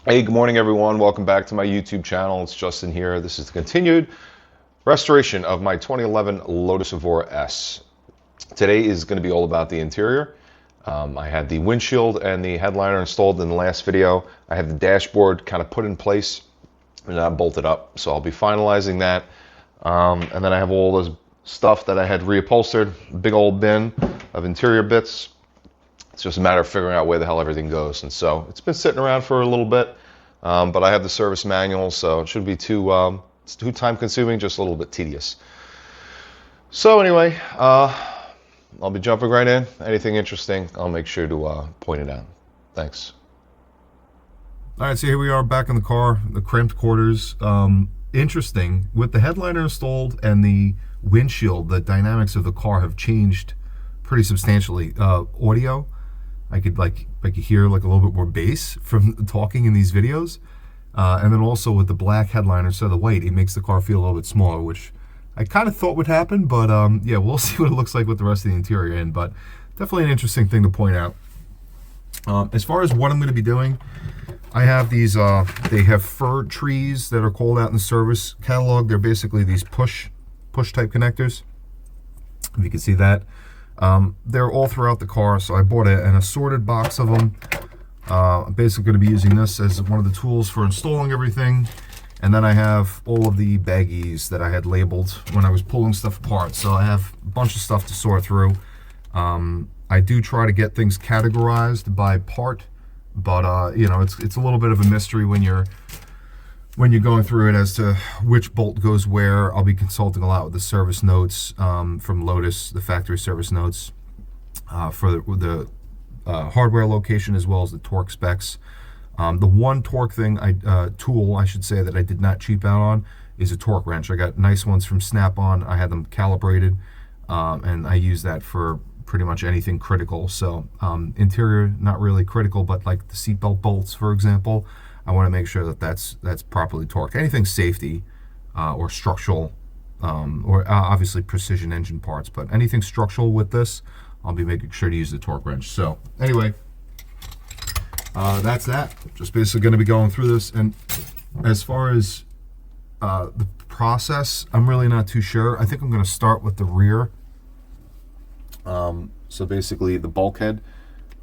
Hey, good morning, everyone. Welcome back to my YouTube channel. It's Justin here. This is the continued restoration of my 2011 Lotus Evora S. Today is going to be all about the interior. I had the windshield and the headliner installed in the last video. I have the dashboard kind of put in place and not bolted up. So I'll be finalizing that. And then I have all this stuff that I had reupholstered, big old bin of interior bits. It's just a matter of figuring out where the hell everything goes. And so it's been sitting around for a little bit, but I have the service manual, so it shouldn't be it's too time consuming, just a little bit tedious. So anyway, I'll be jumping right in. Anything interesting, I'll make sure to point it out. Thanks. All right, so here we are back in the car, the cramped quarters. Interesting, with the headliner installed and the windshield, the dynamics of the car have changed pretty substantially. Audio, I could hear like a little bit more bass from talking in these videos. And then also with the black headliner instead of the white, it makes the car feel a little bit smaller, which I kind of thought would happen, but yeah, we'll see what it looks like with the rest of the interior in, but definitely an interesting thing to point out. As far as what I'm going to be doing, I have these, they have fir trees that are called out in the service catalog. They're basically these push type connectors, if you can see that. They're all throughout the car, so I bought an assorted box of them. I'm basically going to be using this as one of the tools for installing everything. And then I have all of the baggies that I had labeled when I was pulling stuff apart. So I have a bunch of stuff to sort through. I do try to get things categorized by part, but you know, it's a little bit of a mystery when you're going through it as to which bolt goes where. I'll be consulting a lot with the service notes from Lotus, the factory service notes for the hardware location, as well as the torque specs. The one torque thing, tool I should say, that I did not cheap out on is a torque wrench. I got nice ones from Snap-on. I had them calibrated, and I use that for pretty much anything critical. So interior, not really critical, but like the seatbelt bolts, for example, I want to make sure that that's properly torqued. Anything safety or structural, or obviously precision engine parts, but anything structural with this, I'll be making sure to use the torque wrench. So anyway, that's that. Just basically going to be going through this. And as far as the process, I'm really not too sure. I think I'm going to start with the rear. So basically the bulkhead,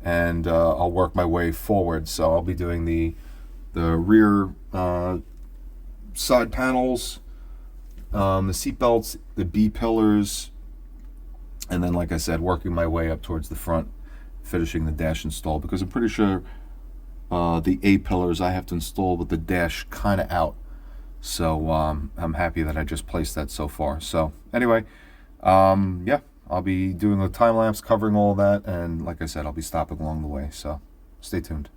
and I'll work my way forward. So I'll be doing the rear side panels, the seat belts, the B pillars, and then, like I said, working my way up towards the front, finishing the dash install, because I'm pretty sure the A pillars I have to install with the dash kind of out. So I'm happy that I just placed that so far. So anyway, yeah, I'll be doing a time lapse covering all that, and like I said, I'll be stopping along the way. So stay tuned.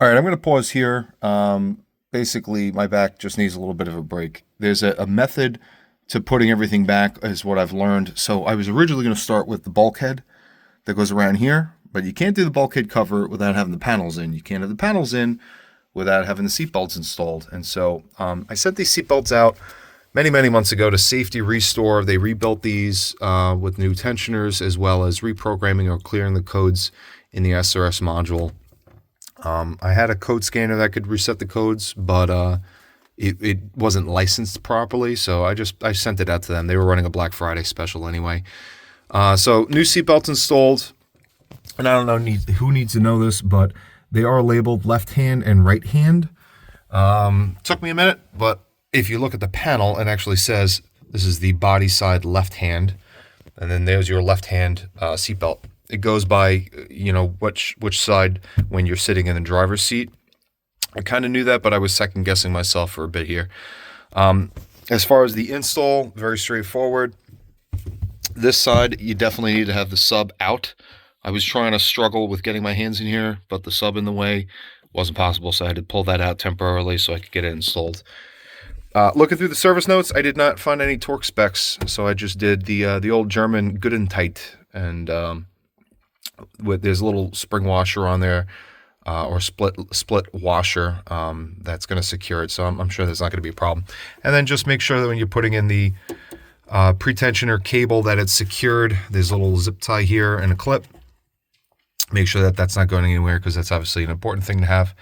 All right, I'm going to pause here. Basically, my back just needs a little bit of a break. There's a method to putting everything back, is what I've learned. So I was originally going to start with the bulkhead that goes around here, but you can't do the bulkhead cover without having the panels in. You can't have the panels in without having the seatbelts installed. And so I sent these seatbelts out many months ago to Safety Restore. They rebuilt these with new tensioners, as well as reprogramming or clearing the codes in the SRS module. I had a code scanner that could reset the codes, but it wasn't licensed properly, so I sent it out to them. They were running a Black Friday special anyway. So new seatbelts installed, and I don't know who needs to know this, but they are labeled left hand and right hand. Took me a minute, but if you look at the panel, it actually says this is the body side left hand, and then there's your left hand seatbelt. It goes by, you know, which side when you're sitting in the driver's seat. I kind of knew that, but I was second guessing myself for a bit here. As far as the install, very straightforward. This side, you definitely need to have the sub out. I was trying to struggle with getting my hands in here, but the sub in the way wasn't possible, so I had to pull that out temporarily so I could get it installed. Looking through the service notes, I did not find any torque specs, so I just did the old German good and tight, and there's a little spring washer on there, or split washer that's going to secure it. So I'm sure there's not going to be a problem. And then just make sure that when you're putting in the pretensioner cable that it's secured. There's a little zip tie here and a clip. Make sure that that's not going anywhere, because that's obviously an important thing to have.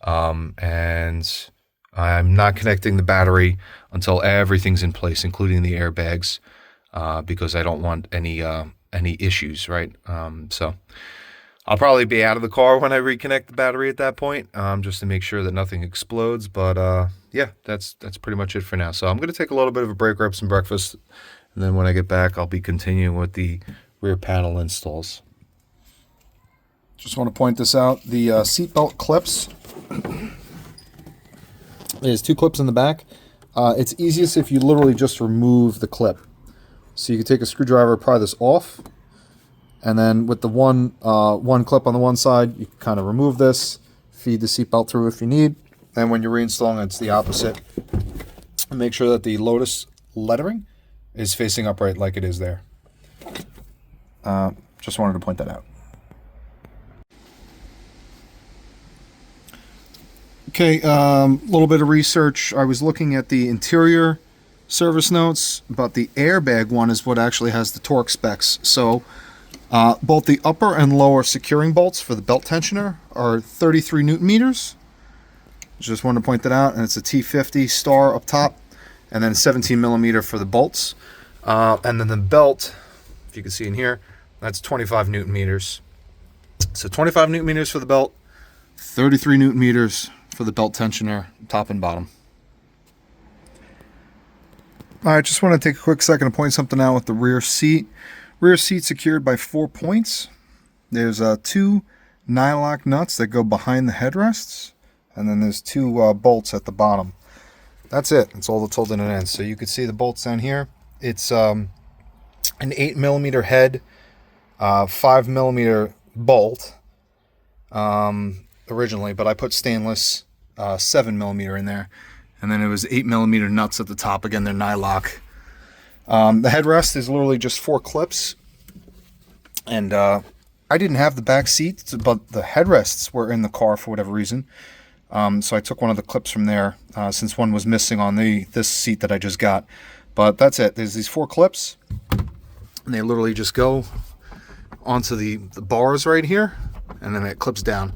And I'm not connecting the battery until everything's in place, including the airbags, because I don't want any issues, right? So I'll probably be out of the car when I reconnect the battery at that point, just to make sure that nothing explodes. But yeah, that's pretty much it for now. So I'm going to take a little bit of a break, grab some breakfast, and then when I get back, I'll be continuing with the rear panel installs. Just want to point this out. The seatbelt clips. There's 2 clips in the back. It's easiest if you literally just remove the clip. So you can take a screwdriver, pry this off, and then with the one clip on the one side, you can kind of remove this, feed the seatbelt through if you need, and when you're reinstalling, it's the opposite. And make sure that the Lotus lettering is facing upright like it is there. Just wanted to point that out. Okay, little bit of research. I was looking at the interior service notes, but the airbag one is what actually has the torque specs. So both the upper and lower securing bolts for the belt tensioner are 33 Newton meters. Just wanted to point that out. And it's a T50 star up top, and then 17 millimeter for the bolts. And then the belt, if you can see in here, that's 25 Newton meters. So 25 Newton meters for the belt, 33 Newton meters for the belt tensioner, top and bottom. All right, just want to take a quick second to point something out with the rear seat. Rear seat secured by 4 points. There's 2 nylock nuts that go behind the headrests, and then there's 2 bolts at the bottom. That's it. It's all that's holding it in. So you can see the bolts down here. It's an 8 millimeter head, 5 millimeter bolt. Originally, but I put stainless 7 millimeter in there, and then it was 8 millimeter nuts at the top. Again, they're nylock. The headrest is literally just 4 clips, and I didn't have the back seats, but the headrests were in the car for whatever reason. So I took one of the clips from there, since one was missing on this seat that I just got. But that's it. There's these 4 clips, and they literally just go onto the bars right here, and then it clips down.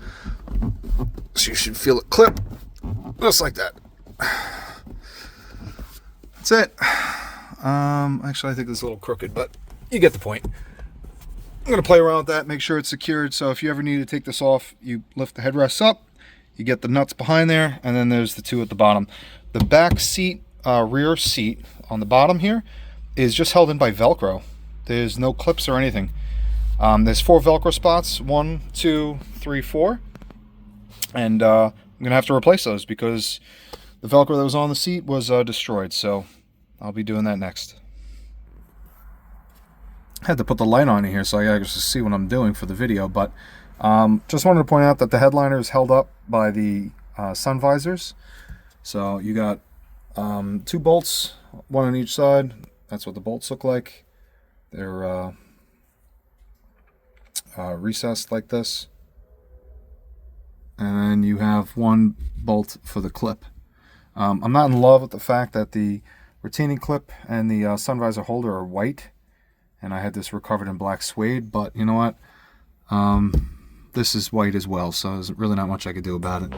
So you should feel it clip just like that. That's it. Actually, I think it's a little crooked, but you get the point. I'm going to play around with that, make sure it's secured. So if you ever need to take this off, you lift the headrests up, you get the nuts behind there, and then there's the 2 at the bottom. The back seat, rear seat on the bottom here is just held in by Velcro. There's no clips or anything. There's 4 Velcro spots, 1, 2, 3, 4. And I'm going to have to replace those because the Velcro that was on the seat was destroyed. So I'll be doing that next. I had to put the light on in here so I gotta just see what I'm doing for the video. But just wanted to point out that the headliner is held up by the sun visors. So you got 2 bolts, 1 on each side. That's what the bolts look like. They're recessed like this. And then you have 1 bolt for the clip. I'm not in love with the fact that the retaining clip and the sun visor holder are white, and I had this recovered in black suede, but you know what? This is white as well, so there's really not much I could do about it.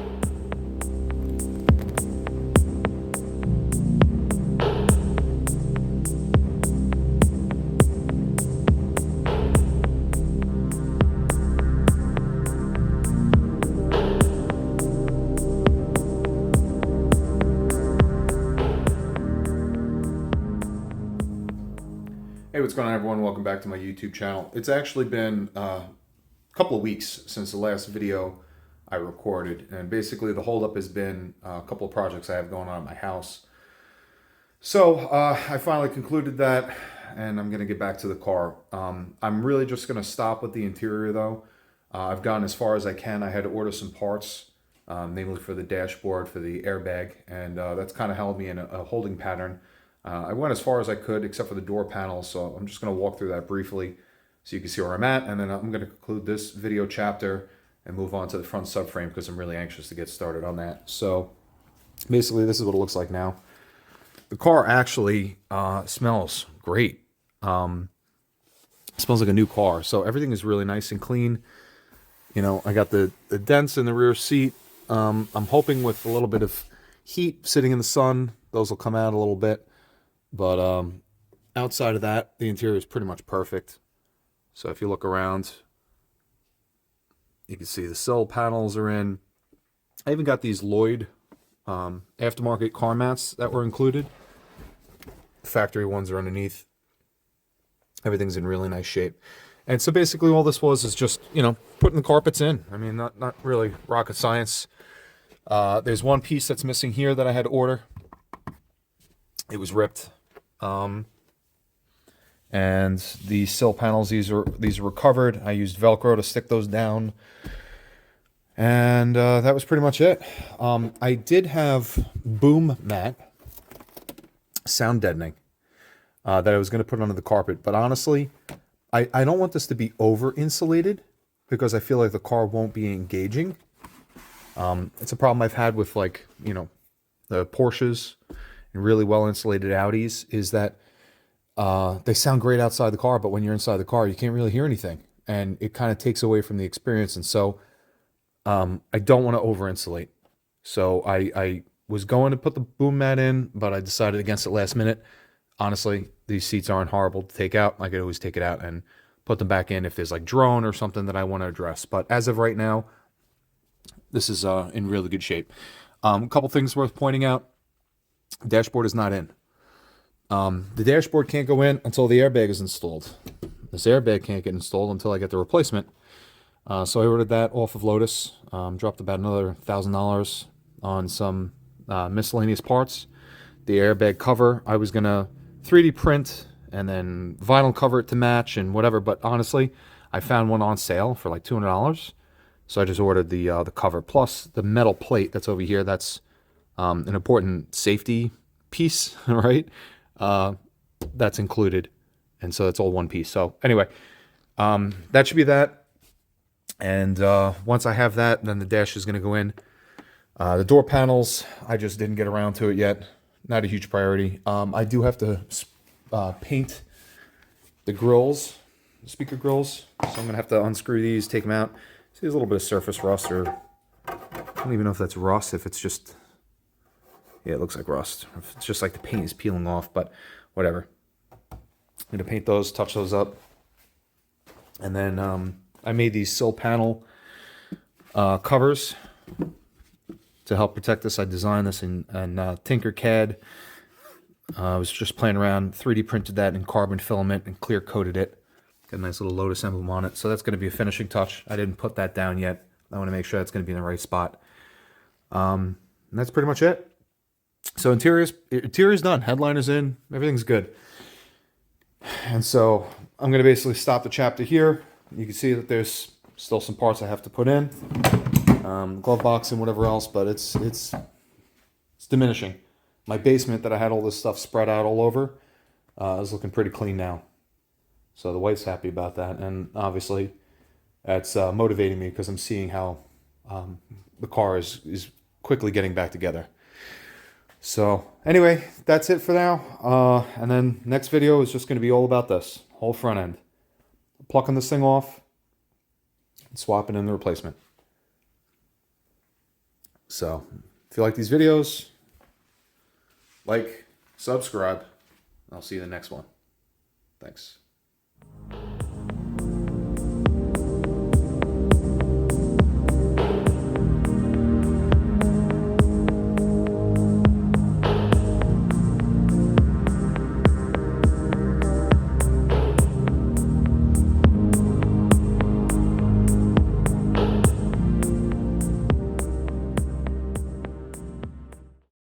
Hey, what's going on, everyone? Welcome back to my YouTube channel. It's actually been a couple of weeks since the last video I recorded, and basically the holdup has been a couple of projects I have going on at my house. So I finally concluded that, and I'm going to get back to the car. I'm really just going to stop with the interior, though. I've gone as far as I can. I had to order some parts, namely for the dashboard, for the airbag, and that's kind of held me in a holding pattern. I went as far as I could, except for the door panel, so I'm just going to walk through that briefly so you can see where I'm at, and then I'm going to conclude this video chapter and move on to the front subframe because I'm really anxious to get started on that. So basically this is what it looks like now. The car actually smells great. It smells like a new car, so everything is really nice and clean. You know, I got the dents in the rear seat. I'm hoping with a little bit of heat sitting in the sun, those will come out a little bit. But outside of that, the interior is pretty much perfect. So if you look around, you can see the sill panels are in. I even got these Lloyd aftermarket car mats that were included. Factory ones are underneath. Everything's in really nice shape. And so basically all this was is just, you know, putting the carpets in. I mean, not really rocket science. There's one piece that's missing here that I had to order. It was ripped. And the sill panels, these are recovered. I used Velcro to stick those down. And that was pretty much it. I did have boom mat, sound deadening, that I was going to put under the carpet. But honestly, I don't want this to be over insulated because I feel like the car won't be engaging. It's a problem I've had with, like, you know, the Porsches and really well insulated Audis is that they sound great outside the car, but when you're inside the car, you can't really hear anything. And it kind of takes away from the experience. And so I don't want to over insulate. So I was going to put the boom mat in, but I decided against it last minute. Honestly, these seats aren't horrible to take out. I could always take it out and put them back in if there's like drone or something that I want to address. But as of right now, this is in really good shape. A couple things worth pointing out. Dashboard is not in. The dashboard can't go in until the airbag is installed. This airbag can't get installed until I get the replacement. So I ordered that off of Lotus. Dropped about another $1,000 on some miscellaneous parts. The airbag cover, I was going to 3D print and then vinyl cover it to match and whatever. But honestly, I found one on sale for like $200. So I just ordered the cover. Plus the metal plate that's over here. That's an important safety piece, right? That's included. And so it's all one piece. So anyway, that should be that. And once I have that, then the dash is going to go in. The door panels, I just didn't get around to it yet. Not a huge priority. I do have to paint the grills, the speaker grills. So I'm going to have to unscrew these, take them out. See, there's a little bit of surface rust, or I don't even know if that's rust, if it's just, yeah, it looks like rust. If it's just like the paint is peeling off, but whatever. I'm going to paint those, touch those up. And then I made these sill panel covers to help protect this. I designed this in Tinkercad. I was just playing around, 3D printed that in carbon filament and clear coated it. Got a nice little Lotus emblem on it. So that's going to be a finishing touch. I didn't put that down yet. I want to make sure that's going to be in the right spot. And that's pretty much it. So interior's done. Headliner's in. Everything's good. And so I'm going to basically stop the chapter here. You can see that there's still some parts I have to put in. Glove box and whatever else, but it's diminishing. My basement that I had all this stuff spread out all over is looking pretty clean now. So the wife's happy about that, and obviously that's motivating me because I'm seeing how the car is quickly getting back together. So anyway, that's it for now. And then next video is just going to be all about this whole front end. Plucking this thing off and swapping in the replacement. So if you like these videos, like, subscribe. I'll see you in the next one. Thanks.